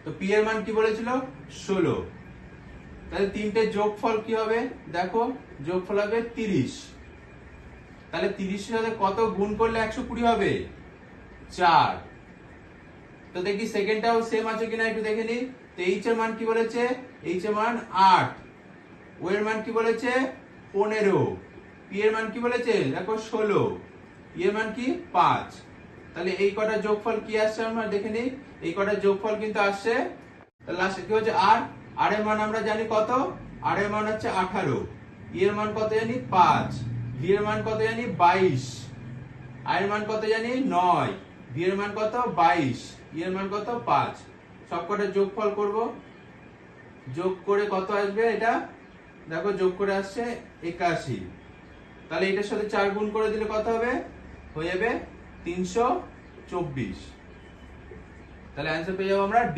তো পি এর মান কি বলেছিল 16। তাহলে তিনটে যোগফল কি হবে দেখো, যোগফল হবে 30। তাহলে 30 এর সাথে কত গুণ করলে 120 হবে 4। তো দেখি সেকেন্ডটাও সেম আছে কিনা একটু দেখে নি। তো এইচ এর মান কি বলেছে, এইচ এর মান 8, ও এর মান কি বলেছে 15, পি এর মান কি বলেছে দেখো 16, ই এর মান কি 5। তাহলে এই কটা যোগফল কি আসছে আমরা দেখে নি, এই কটা যোগফল কিন্তু আসছে। তাহলে লাস্টে কি হচ্ছে আর, আর এর মান আমরা জানি কত, আর এর মান হচ্ছে 18, ই এর মান কত জানি 5, ভি এর মান কত জানি 22, আই এর মান কত জানি 9, ভি এর মান কত 22, ই এর মান কত 5। সবকটা যোগফল করব, যোগ করে কত আসবে এটা দেখো, যোগ করে আসছে 81। তাহলে এটার সাথে 4 গুণ করে দিলে কত হবে, হয়ে যাবে 324। তাহলে অ্যান্সার পেয়ে যাবো আমরা ডি।